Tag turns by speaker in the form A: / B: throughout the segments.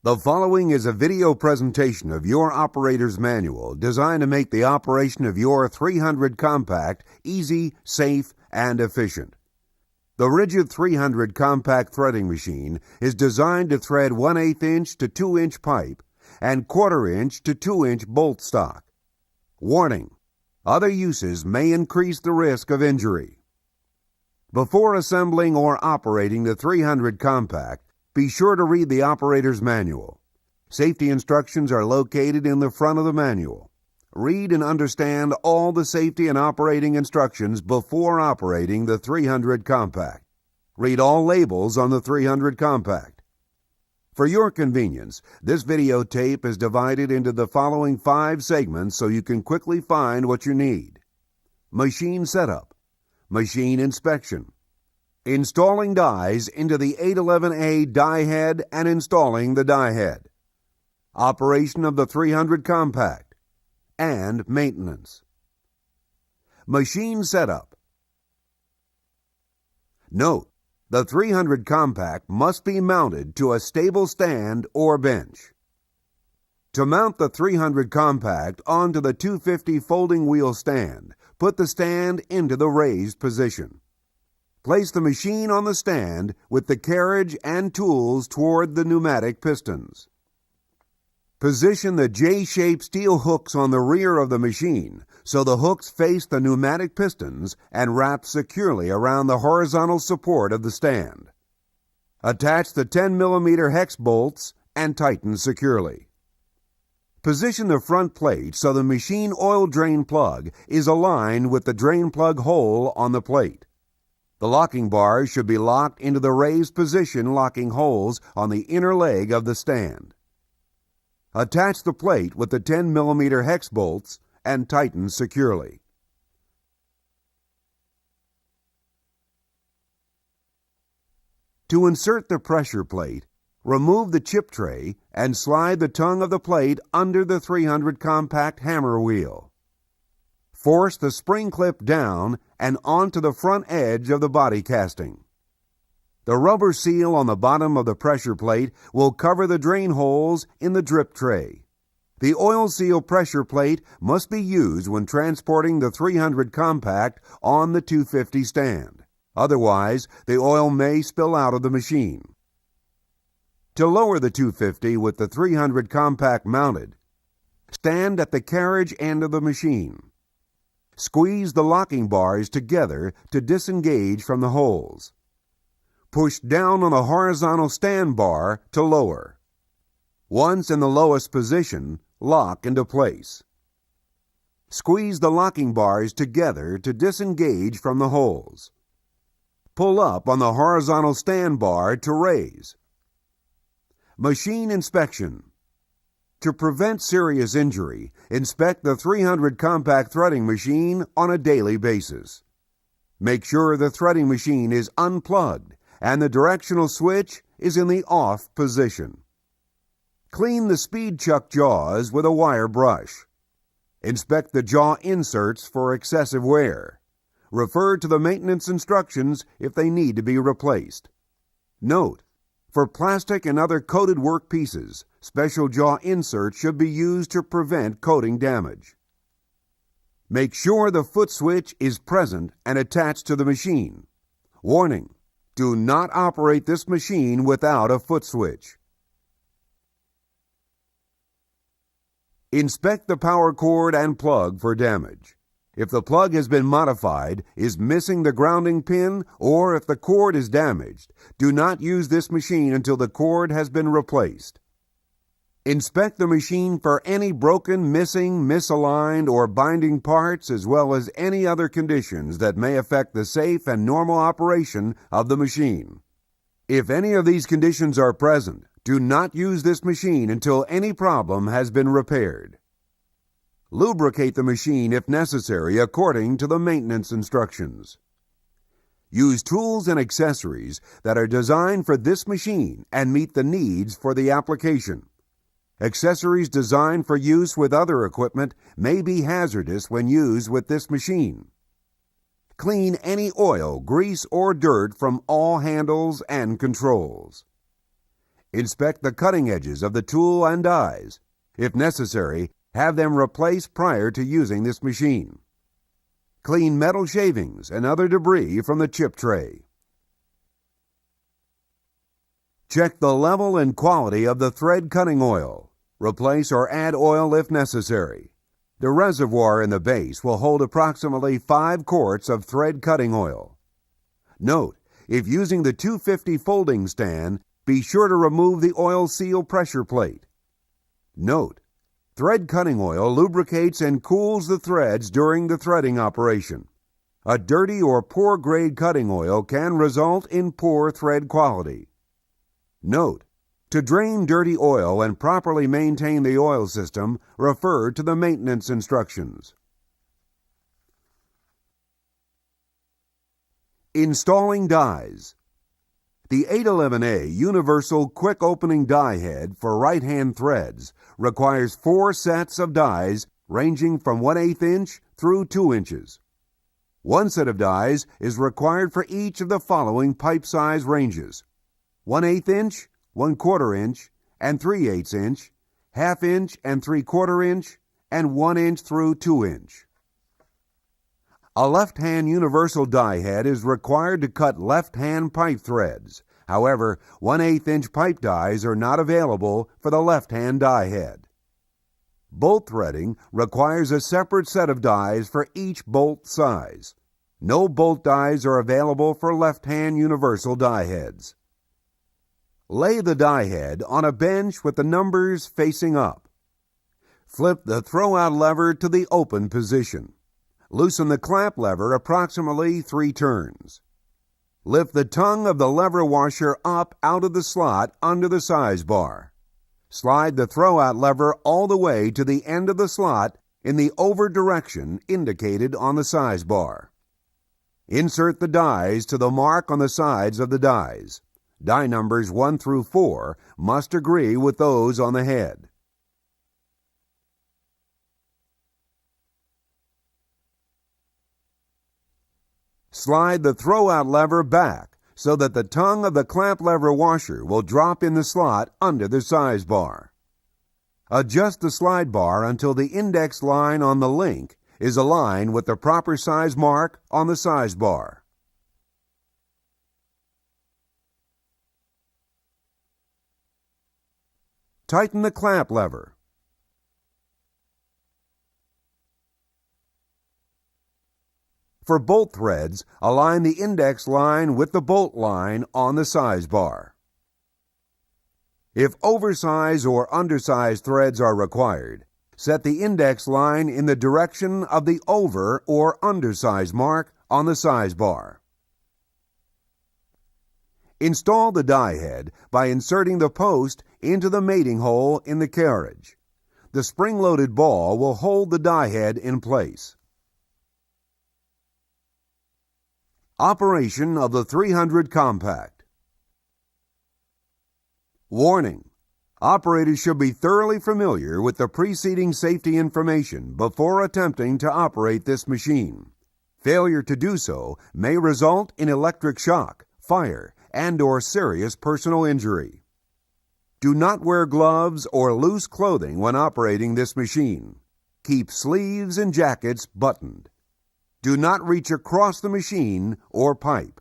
A: The following is a video presentation of your operator's manual designed to make the operation of your 300 compact easy, safe, and efficient. The RIDGID 300 compact threading machine is designed to thread 1/8 inch to 2 inch pipe and 1/4 inch to 2 inch bolt stock. Warning: other uses may increase the risk of injury. Before assembling or operating the 300 compact, be sure to read the operator's manual. Safety instructions are located in the front of the manual. Read and understand all the safety and operating instructions before operating the 300 compact. Read all labels on the 300 compact. For your convenience, this videotape is divided into the following 5 segments so you can quickly find what you need. Machine setup, machine inspection, installing dies into the 811A die head and installing the die head, operation of the 300 compact, and maintenance. Machine setup. Note: the 300 compact must be mounted to a stable stand or bench. To mount the 300 compact onto the 250 folding wheel stand, put the stand into the raised position. Place the machine on the stand with the carriage and tools toward the pneumatic pistons. Position the J-shaped steel hooks on the rear of the machine so the hooks face the pneumatic pistons and wrap securely around the horizontal support of the stand. Attach the 10mm hex bolts and tighten securely. Position the front plate so the machine oil drain plug is aligned with the drain plug hole on the plate. The locking bars should be locked into the raised position locking holes on the inner leg of the stand. Attach the plate with the 10mm hex bolts and tighten securely. To insert the pressure plate, remove the chip tray and slide the tongue of the plate under the 300 compact hammer wheel. Force the spring clip down and onto the front edge of the body casting. The rubber seal on the bottom of the pressure plate will cover the drain holes in the drip tray. The oil seal pressure plate must be used when transporting the 300 compact on the 250 stand. Otherwise, the oil may spill out of the machine. To lower the 250 with the 300 compact mounted, stand at the carriage end of the machine. Squeeze the locking bars together to disengage from the holes. Push down on the horizontal stand bar to lower. Once in the lowest position, lock into place. Squeeze the locking bars together to disengage from the holes. Pull up on the horizontal stand bar to raise. Machine inspection. To prevent serious injury, inspect the 300 compact threading machine on a daily basis. Make sure the threading machine is unplugged and the directional switch is in the off position. Clean the speed chuck jaws with a wire brush. Inspect the jaw inserts for excessive wear. Refer to the maintenance instructions if they need to be replaced. Note: for plastic and other coated work pieces, special jaw inserts should be used to prevent coating damage. Make sure the foot switch is present and attached to the machine. Warning: do not operate this machine without a foot switch. Inspect the power cord and plug for damage. If the plug has been modified, is missing the grounding pin, or if the cord is damaged, do not use this machine until the cord has been replaced. Inspect the machine for any broken, missing, misaligned, or binding parts, as well as any other conditions that may affect the safe and normal operation of the machine. If any of these conditions are present, do not use this machine until any problem has been repaired. Lubricate the machine if necessary according to the maintenance instructions. Use tools and accessories that are designed for this machine and meet the needs for the application. Accessories designed for use with other equipment may be hazardous when used with this machine. Clean any oil, grease, or dirt from all handles and controls. Inspect the cutting edges of the tool and dies. If necessary, have them replaced prior to using this machine. Clean metal shavings and other debris from the chip tray. Check the level and quality of the thread cutting oil. Replace or add oil if necessary. The reservoir in the base will hold approximately 5 quarts of thread cutting oil. Note, if using the 250 folding stand, be sure to remove the oil seal pressure plate. Note, thread cutting oil lubricates and cools the threads during the threading operation. A dirty or poor grade cutting oil can result in poor thread quality. Note, to drain dirty oil and properly maintain the oil system, refer to the maintenance instructions. Installing dies. The 811A Universal Quick Opening Die Head for right-hand threads requires 4 sets of dies ranging from 1/8 inch through 2 inches. 1 set of dies is required for each of the following pipe size ranges: 1/8 inch, 1/4 inch, and 3/8 inch, 1/2 inch and 3/4 inch, and 1 inch through 2 inch. A left-hand universal die head is required to cut left-hand pipe threads. However, 1/8 inch pipe dies are not available for the left-hand die head. Bolt threading requires a separate set of dies for each bolt size. No bolt dies are available for left-hand universal die heads. Lay the die head on a bench with the numbers facing up. Flip the throw-out lever to the open position. Loosen the clamp lever approximately 3 turns. Lift the tongue of the lever washer up out of the slot under the size bar. Slide the throw-out lever all the way to the end of the slot in the over direction indicated on the size bar. Insert the dies to the mark on the sides of the dies. Die numbers 1 through 4 must agree with those on the head. Slide the throw-out lever back so that the tongue of the clamp lever washer will drop in the slot under the size bar. Adjust the slide bar until the index line on the link is aligned with the proper size mark on the size bar. Tighten the clamp lever. For bolt threads, align the index line with the bolt line on the size bar. If oversized or undersized threads are required, set the index line in the direction of the over or undersized mark on the size bar. Install the die head by inserting the post into the mating hole in the carriage. The spring-loaded ball will hold the die head in place. Operation of the 300 Compact. Warning: operators should be thoroughly familiar with the preceding safety information before attempting to operate this machine. Failure to do so may result in electric shock, fire, and/or serious personal injury. Do not wear gloves or loose clothing when operating this machine. Keep sleeves and jackets buttoned. Do not reach across the machine or pipe.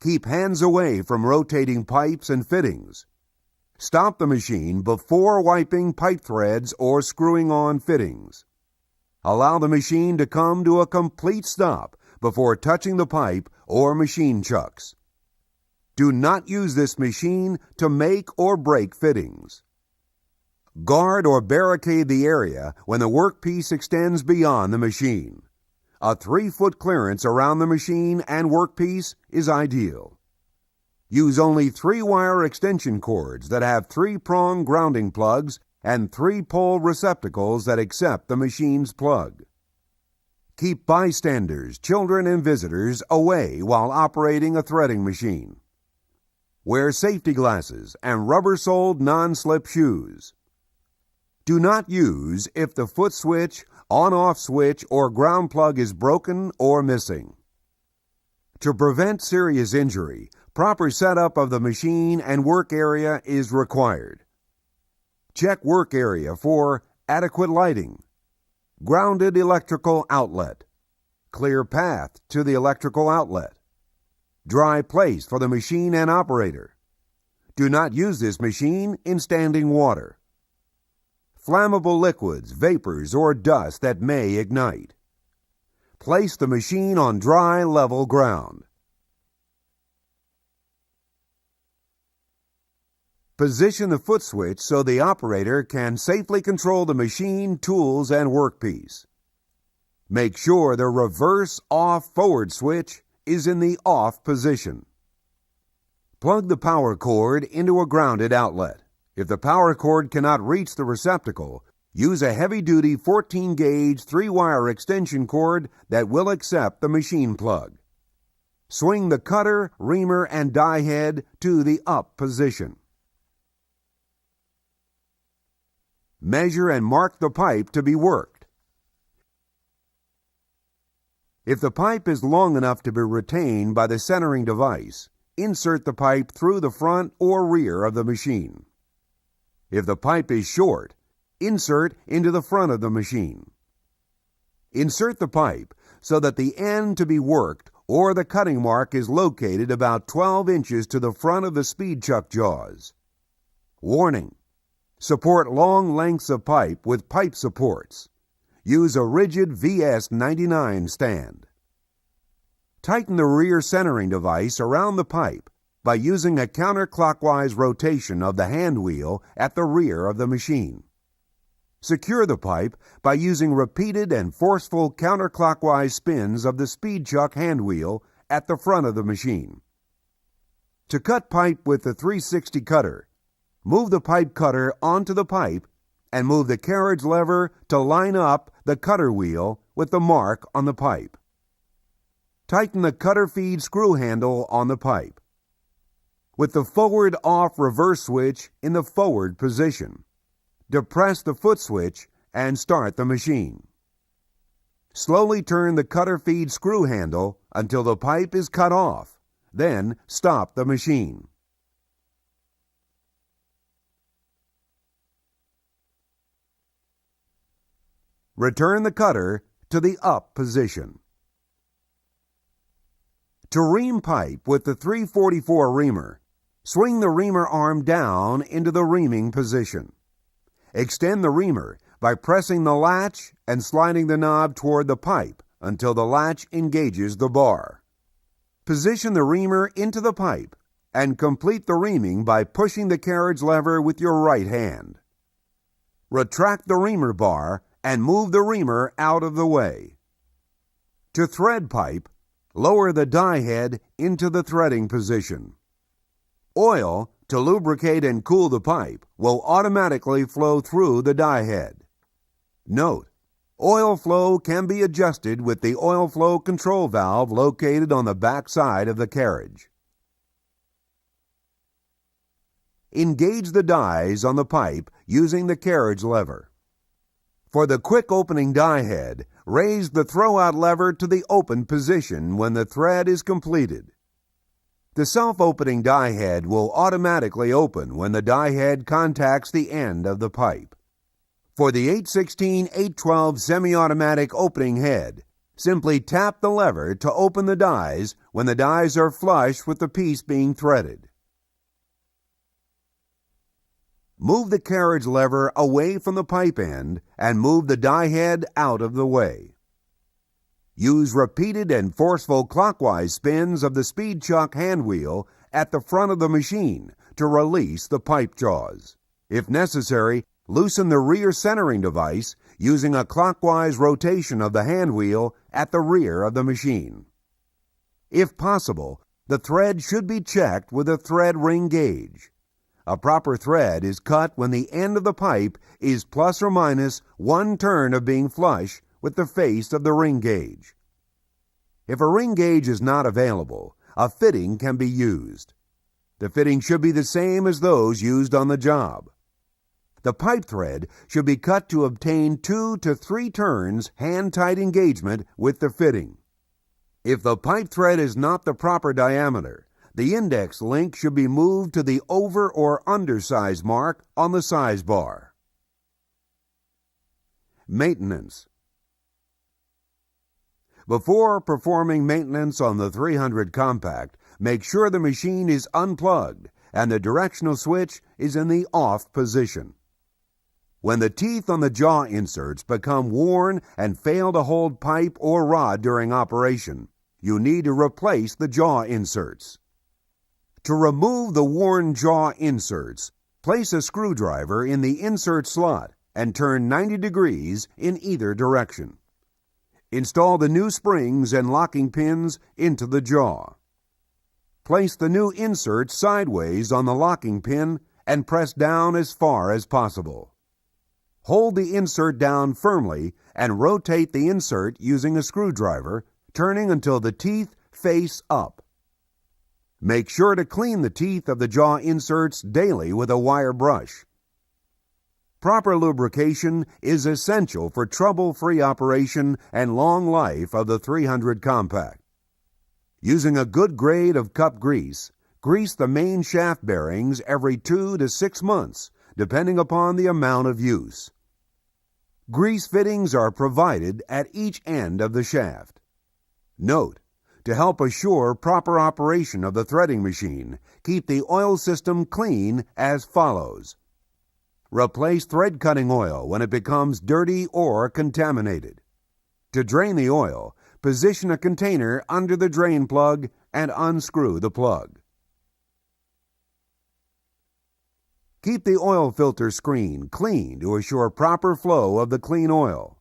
A: Keep hands away from rotating pipes and fittings. Stop the machine before wiping pipe threads or screwing on fittings. Allow the machine to come to a complete stop before touching the pipe or machine chucks. Do not use this machine to make or break fittings. Guard or barricade the area when the workpiece extends beyond the machine. A 3-foot clearance around the machine and workpiece is ideal. Use only 3-wire extension cords that have 3-prong grounding plugs and 3-pole receptacles that accept the machine's plug. Keep bystanders, children, and visitors away while operating a threading machine. Wear safety glasses and rubber-soled non-slip shoes. Do not use if the foot switch, on-off switch, or ground plug is broken or missing. To prevent serious injury, Proper setup of the machine and work area is required. Check work area for adequate lighting, grounded electrical outlet, clear path to the electrical outlet, dry place for the machine and operator. Do not use this machine in standing water. Flammable liquids, vapors, or dust that may ignite. Place the machine on dry, level ground. Position the foot switch so the operator can safely control the machine, tools, and workpiece. Make sure the reverse off-forward switch is in the off position. Plug the power cord into a grounded outlet. If the power cord cannot reach the receptacle, use a heavy-duty 14-gauge 3-wire extension cord that will accept the machine plug. Swing the cutter, reamer, and die head to the up position. Measure and mark the pipe to be worked. If the pipe is long enough to be retained by the centering device, insert the pipe through the front or rear of the machine. If the pipe is short, insert into the front of the machine. Insert the pipe so that the end to be worked or the cutting mark is located about 12 inches to the front of the speed chuck jaws. Warning: support long lengths of pipe with pipe supports. Use a RIDGID VS99 stand. Tighten the rear centering device around the pipe by using a counterclockwise rotation of the hand wheel at the rear of the machine. Secure the pipe by using repeated and forceful counterclockwise spins of the speed chuck hand wheel at the front of the machine. To cut pipe with the 360 cutter, move the pipe cutter onto the pipe and move the carriage lever to line up the cutter wheel with the mark on the pipe. Tighten the cutter feed screw handle on the pipe. With the forward off reverse switch in the forward position, depress the foot switch and start the machine. Slowly turn the cutter feed screw handle until the pipe is cut off, then stop the machine. Return the cutter to the up position. To ream pipe with the 344 reamer, swing the reamer arm down into the reaming position. Extend the reamer by pressing the latch and sliding the knob toward the pipe until the latch engages the bar. Position the reamer into the pipe and complete the reaming by pushing the carriage lever with your right hand. Retract the reamer bar and move the reamer out of the way. To thread pipe, lower the die head into the threading position. Oil to lubricate and cool the pipe will automatically flow through the die head. Note: oil flow can be adjusted with the oil flow control valve located on the back side of the carriage. Engage the dies on the pipe using the carriage lever. For the quick opening die head, raise the throwout lever to the open position when the thread is completed. The self-opening die head will automatically open when the die head contacts the end of the pipe. For the 816-812 semi-automatic opening head, simply tap the lever to open the dies when the dies are flush with the piece being threaded. Move the carriage lever away from the pipe end and move the die head out of the way. Use repeated and forceful clockwise spins of the speed chuck hand wheel at the front of the machine to release the pipe jaws. If necessary, loosen the rear centering device using a clockwise rotation of the hand wheel at the rear of the machine. If possible, the thread should be checked with a thread ring gauge. A proper thread is cut when the end of the pipe is plus or minus 1 turn of being flush with the face of the ring gauge. If a ring gauge is not available, a fitting can be used. The fitting should be the same as those used on the job. The pipe thread should be cut to obtain 2 to 3 turns hand-tight engagement with the fitting. If the pipe thread is not the proper diameter, The index link should be moved to the over or under size mark on the size bar. Maintenance. Before performing maintenance on the 300 compact, make sure the machine is unplugged and the directional switch is in the off position. When the teeth on the jaw inserts become worn and fail to hold pipe or rod during operation, you need to replace the jaw inserts. To remove the worn jaw inserts, place a screwdriver in the insert slot and turn 90 degrees in either direction. Install the new springs and locking pins into the jaw. Place the new insert sideways on the locking pin and press down as far as possible. Hold the insert down firmly and rotate the insert using a screwdriver, turning until the teeth face up. Make sure to clean the teeth of the jaw inserts daily with a wire brush. Proper lubrication is essential for trouble-free operation and long life of the 300 compact. Using a good grade of cup grease, grease the main shaft bearings every 2 to 6 months, depending upon the amount of use. Grease fittings are provided at each end of the shaft. Note: to help assure proper operation of the threading machine, keep the oil system clean as follows. Replace thread cutting oil when it becomes dirty or contaminated. To drain the oil, position a container under the drain plug and unscrew the plug. Keep the oil filter screen clean to assure proper flow of the clean oil.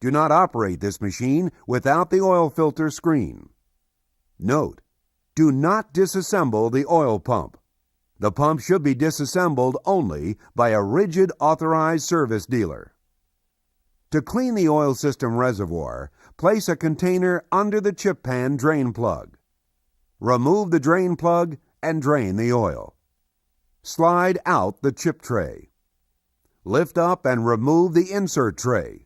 A: Do not operate this machine without the oil filter screen. Note: do not disassemble the oil pump. The pump should be disassembled only by a RIDGID authorized service dealer. To clean the oil system reservoir, place a container under the chip pan drain plug. Remove the drain plug and drain the oil. Slide out the chip tray. Lift up and remove the insert tray.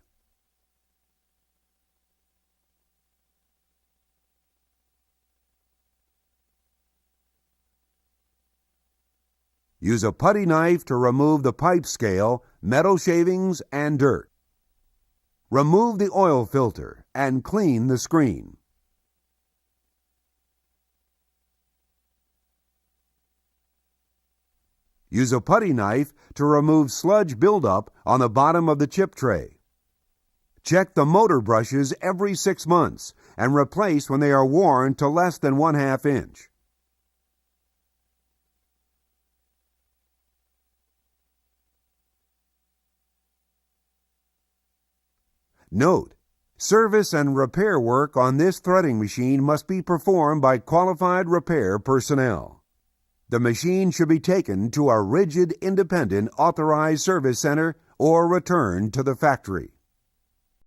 A: Use a putty knife to remove the pipe scale, metal shavings, and dirt. Remove the oil filter and clean the screen. Use a putty knife to remove sludge buildup on the bottom of the chip tray. Check the motor brushes every 6 months and replace when they are worn to less than 1/2 inch. Note: service and repair work on this threading machine must be performed by qualified repair personnel. The machine should be taken to a RIDGID independent authorized service center or returned to the factory.